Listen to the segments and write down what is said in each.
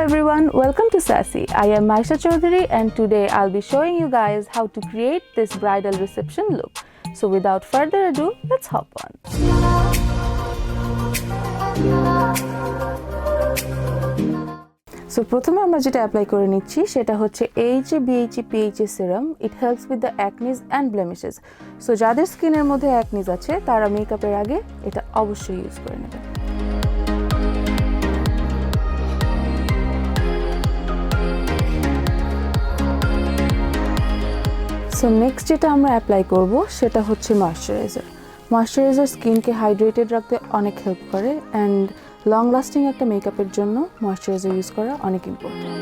everyone, welcome to Sassy. I am Maysha Chowdhury and today I'll be showing you guys how to create this bridal reception look. So without further ado, let's hop on. So প্রথমে আমরা যেটা apply করে নিচ্ছি সেটা হচ্ছে AHA BHA PHA serum. It helps with the acne and blemishes. So যাদের স্কিনের মধ্যে acne আছে তারা মেকআপের আগে এটা অবশ্যই ইউজ করে নেবে। সো নেক্সট যেটা আমরা অ্যাপ্লাই করব সেটা হচ্ছে ময়শ্চারাইজার। ময়শ্চারাইজার স্কিনকে হাইড্রেটেড রাখতে অনেক হেল্প করে অ্যান্ড লং লাস্টিং একটা মেকআপের জন্য ময়শ্চারাইজার ইউজ করা অনেক ইম্পর্টেন্ট।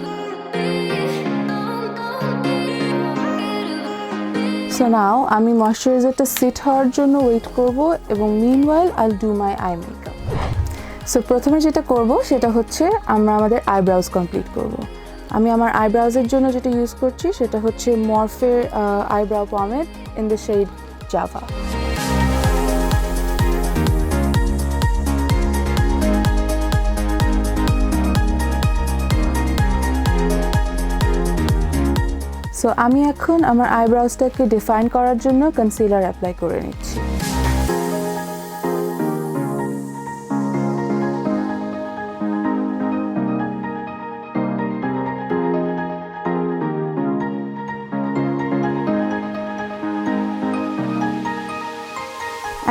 সো নাও আমি ময়শ্চারাইজারটা সেট হওয়ার জন্য ওয়েট করব এবং meanwhile I will do my eye makeup. So প্রথমে যেটা করব সেটা হচ্ছে আমরা আমাদের আইব্রাউজ কমপ্লিট করব। আমি আমার আইব্রাউজের জন্য যেটা ইউজ করছি সেটা হচ্ছে মরফের eyebrow pomade in the shade Java. So আমি এখন আমার আইব্রাউজটাকে ডিফাইন করার জন্য কনসিলার অ্যাপ্লাই করে নিচ্ছি।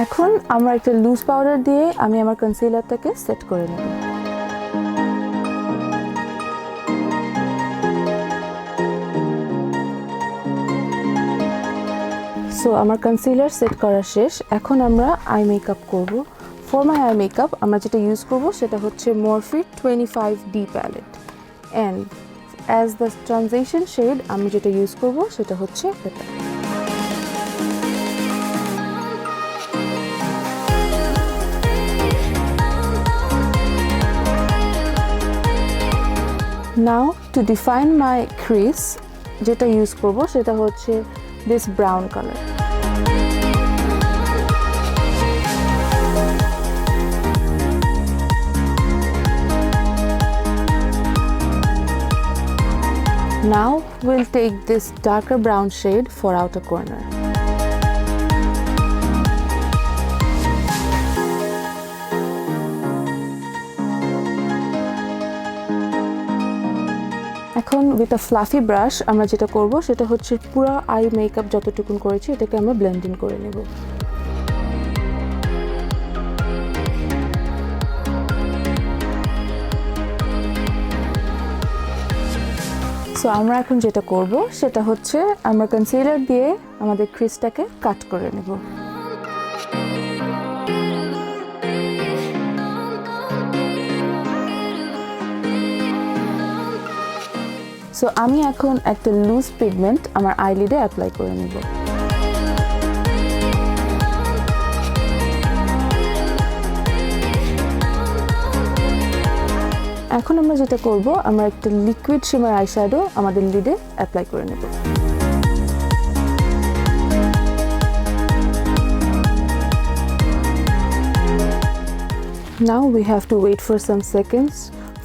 এখন আমরা একটা লুজ পাউডার দিয়ে আমি আমার কনসিলারটাকে সেট করে নেব। সো আমার কনসিলার সেট করা শেষ। এখন আমরা আই মেকআপ করব। ফর মাই আই মেকআপ আমরা যেটা ইউজ করব সেটা হচ্ছে Morphe 25D palette and as the transition shade আমি যেটা ইউজ করব সেটা হচ্ছে এটা। Now to define my crease যেটা ইউজ করব সেটা হচ্ছে this brown color. Now we'll take this darker brown shade for outer corner. এখন উইথ আ ফ্লাফি ব্রাশ আমরা যেটা করব সেটা হচ্ছে পুরো আই মেকআপ যতটুকুন করেছি এটাকে আমরা ব্লেন্ডিং করে নেব। সো আমরা এখন যেটা করব সেটা হচ্ছে আমরা কনসিলার দিয়ে আমাদের ক্রিজটাকে কাট করে নেব। সো আমি এখন একটা লুজ পিগমেন্ট আমার আইলিডে অ্যাপ্লাই করে নেব। এখন আমরা যেটা করব আমরা একটা লিকুইড শিমার আইশ্যাডো আমাদের লিডে অ্যাপ্লাই করে নেব। Now we have to wait for some seconds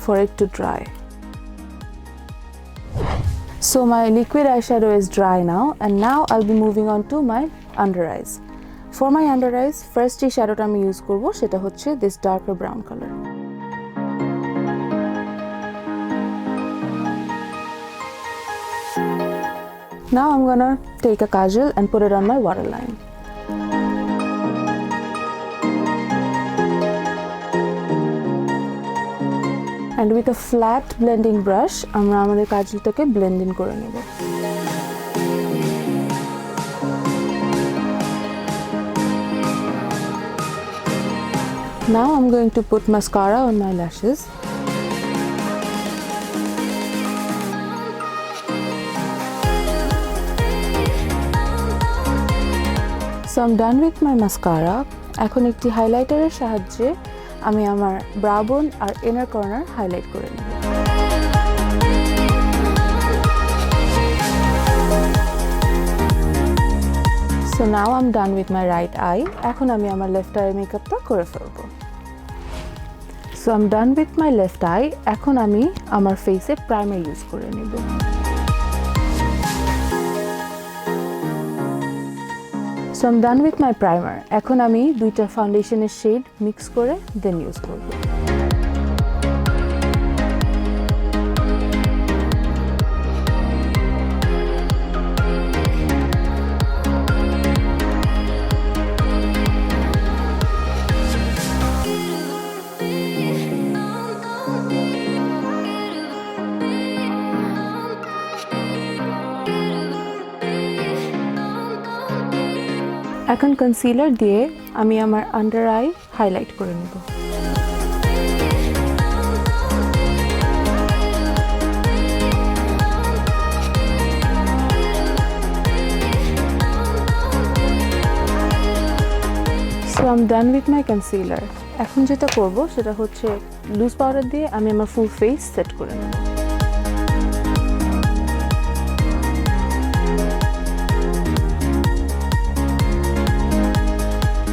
for it to dry. So my liquid eyeshadow is dry now and now I'll be moving on to my under eyes. For my under eyes, first যে শ্যাডোটা আমি use করব সেটা হচ্ছে this darker brown color. Now I'm gonna take a kajal and put it on my waterline. And with a flat blending brush আমরা আমাদের কাজলটাকে blending করে নেব। Now I'm going to put mascara on my lashes. So I'm done with my mascara. এখন একটি হাইলাইটারের সাহায্যে আমি আমার brow বোন আর ইনার কর্নার হাইলাইট করে নেব। So now I'm done with my right eye. এখন আমি আমার লেফট আই মেকআপটা করে ফেলবো। So I'm done with my left eye. এখন আমি আমার ফেসে প্রাইমার ইউজ করে নেব। So I'm done with my primer. এখন আমি দুইটা ফাউন্ডেশনের শেড মিক্স করে দেন ইউজ করব। এখন কনসিলার দিয়ে আমি আমার আন্ডার আই হাইলাইট করে নেব। So I'm done with my concealer. এখন যেটা করব সেটা হচ্ছে লুজ পাউডার দিয়ে আমি আমার ফুল ফেস সেট করে নেব।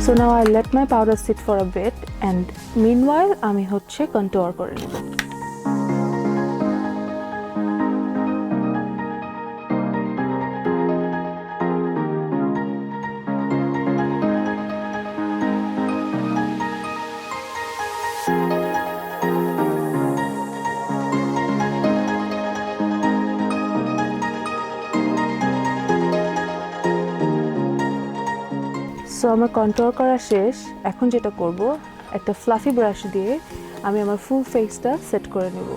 So now I let my powder sit for a bit and meanwhile আমি হচ্ছে কন্ট্যুর করে নেব। সো আমার কন্ট্যুর করা শেষ। এখন যেটা করব একটা ফ্লাফি ব্রাশ দিয়ে আমি আমার ফুল ফেসটা সেট করে নেব।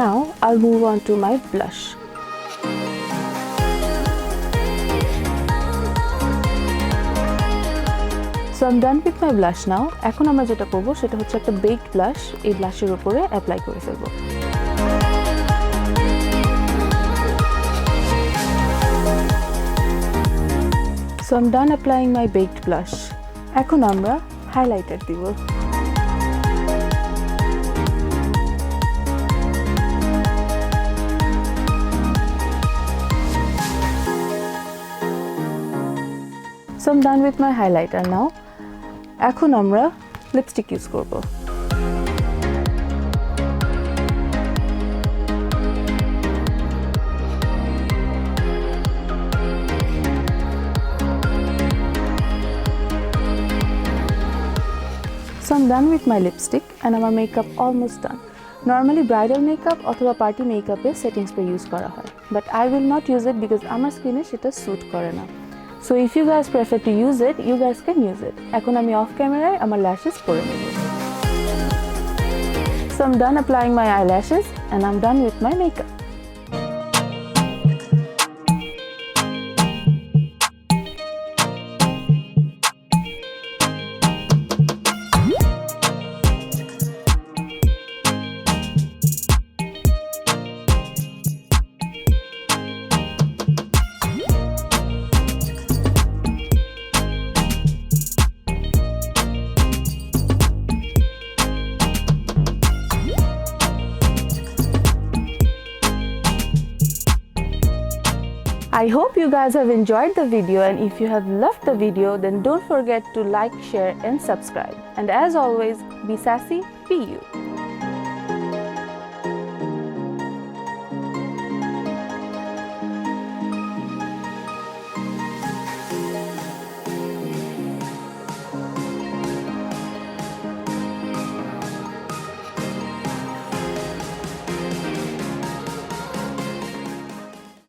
Now I'll move on to my blush. So I'm done with my blush now. এখন আমরা যেটা করব সেটা হচ্ছে একটা বেকড ব্লাশ এই ব্লাশের উপরে অ্যাপ্লাই করে ফেলব। So I'm done applying my baked blush. এখন আমরা হাইলাইটার দিব। So I'm done with my highlighter now. এখন আমরা লিপস্টিক ইউজ করব। So I'm done with my lipstick and আমার makeup almost done. Normally bridal makeup অথবা party makeup এ setting spray use করা হয়, but I will not use it because আমার স্কিনে সেটা স্যুট করে না। So if you guys prefer to use it, you guys can use it. এখন আমি অফ ক্যামেরায় আমার lashes পরে নেব। So I'm done applying my eyelashes and I'm done with my makeup. I hope you guys have enjoyed the video, and if you have loved the video, then don't forget to like, share and subscribe. And as always, be sassy, be you.